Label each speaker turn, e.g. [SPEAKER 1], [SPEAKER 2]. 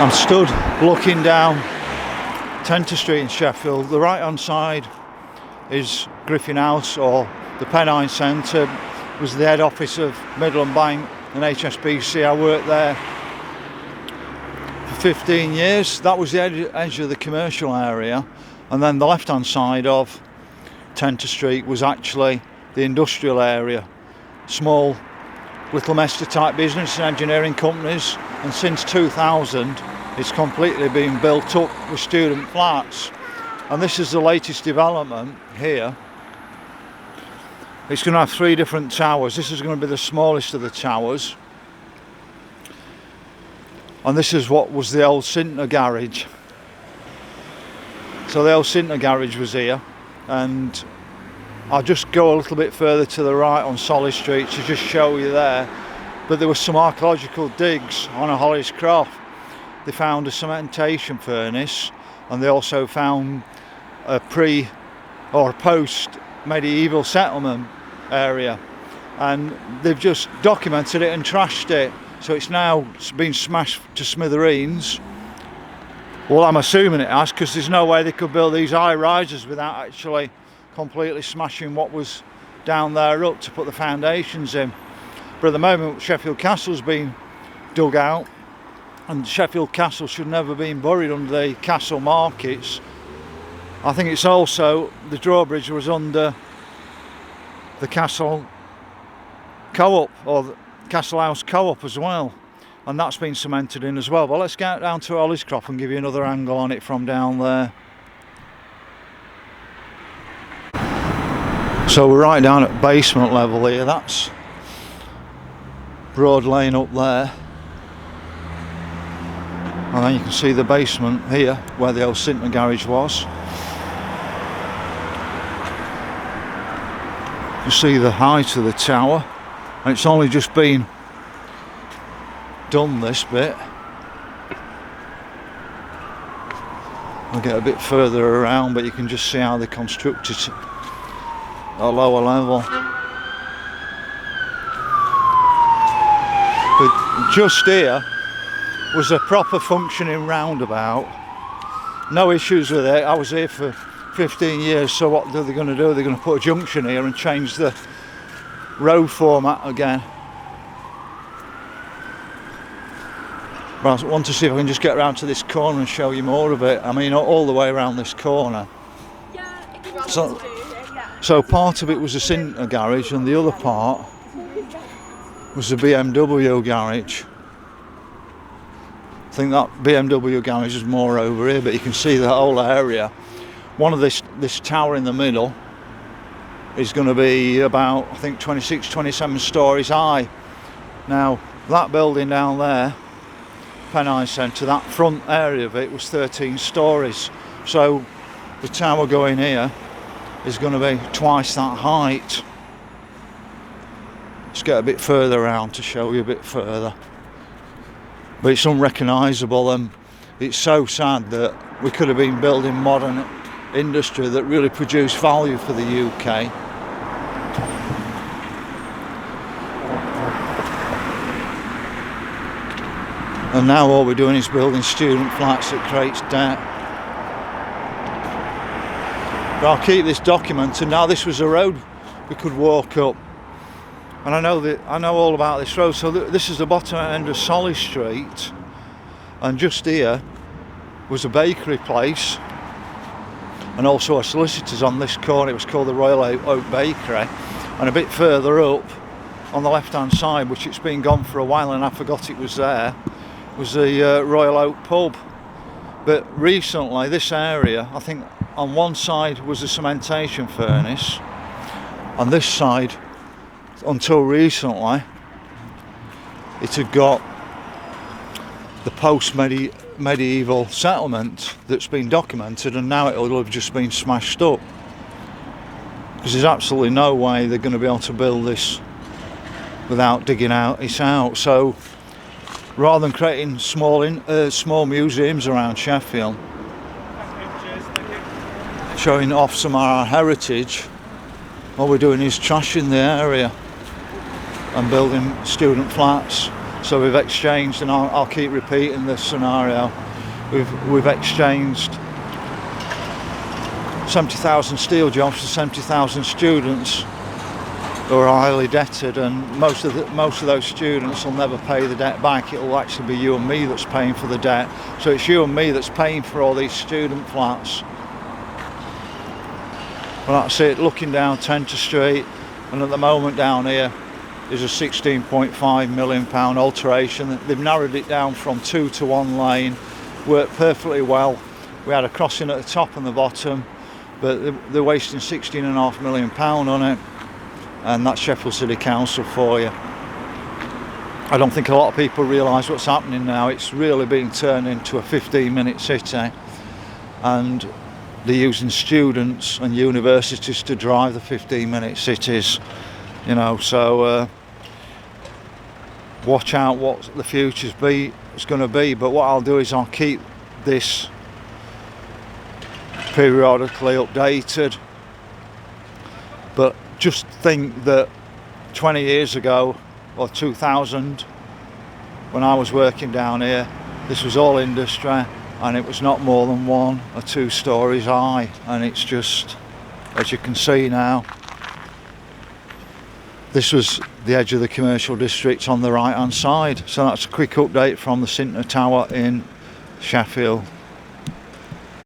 [SPEAKER 1] I'm stood looking down Tenter Street in Sheffield. The right hand side is Griffin House, or the Pennine Centre. It was the head office of Midland Bank and HSBC. I worked there for 15 years. That was the edge of the commercial area, and then the left hand side of Tenter Street was actually the industrial area. Small little Leicester type business and engineering companies, and since 2000 it's completely been built up with student flats. And this is the latest development here. It's going to have 3 different towers. This is going to be the smallest of the towers, and this is what was the old Sytner garage. So the old Sytner garage was here, and I'll just go a little bit further to the right on Solly Street to just show you there. But there were some archaeological digs on a Hollis Croft. They found a cementation furnace, and they also found a pre or post medieval settlement area, and they've just documented it and trashed it. So it's now been smashed to smithereens. Well, I'm assuming it has, because there's no way they could build these high rises without actually completely smashing what was down there up to put the foundations in. But at the moment Sheffield Castle's been dug out, and Sheffield Castle should never have been buried under the castle markets. I think it's also, the drawbridge was under the Castle Co-op, or the Castle House Co-op as well, and that's been cemented in as well. But let's get down to Hollis Croft and give you another angle on it from down there. So we're right down at basement level here. That's Broad Lane up there, and then you can see the basement here where the old Sytner garage was. You see the height of the tower, and it's only just been done, this bit. I'll get a bit further around, but you can just see how they constructed it at a lower level. But just here was a proper functioning roundabout. No issues with it. I was here for 15 years, so what are they going to do? They're going to put a junction here and change the road format again. But I want to see if I can just get around to this corner and show you more of it. I mean, all the way around this corner. So part of it was a Sytner garage, and the other part was a BMW garage. I think that BMW garage is more over here, but you can see the whole area. One of this tower in the middle is going to be about, I think, 26, 27 stories high. Now that building down there, Pennine Centre, that front area of it was 13 stories. So the tower going here is going to be twice that height. Let's get a bit further around to show you a bit further. But it's unrecognisable, and it's so sad that we could have been building modern industry that really produced value for the UK. And now all we're doing is building student flats that creates debt. But I'll keep this documented. Now this was a road we could walk up, and I know all about this road. So this is the bottom end of Solly Street, and just here was a bakery place, and also a solicitor's on this corner. It was called the Royal Oak Bakery. And a bit further up on the left hand side, which it's been gone for a while and I forgot it was there, was the Royal Oak pub. But recently this area, I think on one side was a cementation furnace, on this side until recently it had got the post-medieval settlement that's been documented, and now it will have just been smashed up, because there's absolutely no way they're going to be able to build this without digging it out. So rather than creating small museums around Sheffield showing off some of our heritage, all we're doing is trashing the area and building student flats. So we've exchanged, and I'll keep repeating this scenario, we've exchanged 70,000 steel jobs for 70,000 students who are highly debted, and most of those students will never pay the debt back. It will actually be you and me that's paying for the debt. So it's you and me that's paying for all these student flats. Well, that's it, looking down Tenter Street, and at the moment down here is a £16.5 million alteration. They've narrowed it down from 2 to 1 lane, worked perfectly well. We had a crossing at the top and the bottom, but they're wasting £16.5 million on it, and that's Sheffield City Council for you. I don't think a lot of people realise what's happening now. It's really being turned into a 15-minute city, and they're using students and universities to drive the 15-minute cities, you know. So watch out what the future's going to be. But what I'll do is I'll keep this periodically updated. But just think that 20 years ago, or 2000, when I was working down here, this was all industry, and it was not more than 1 or 2 stories high, and it's just, as you can see now, this was the edge of the commercial district on the right hand side. So that's a quick update from the Sytner Tower in Sheffield.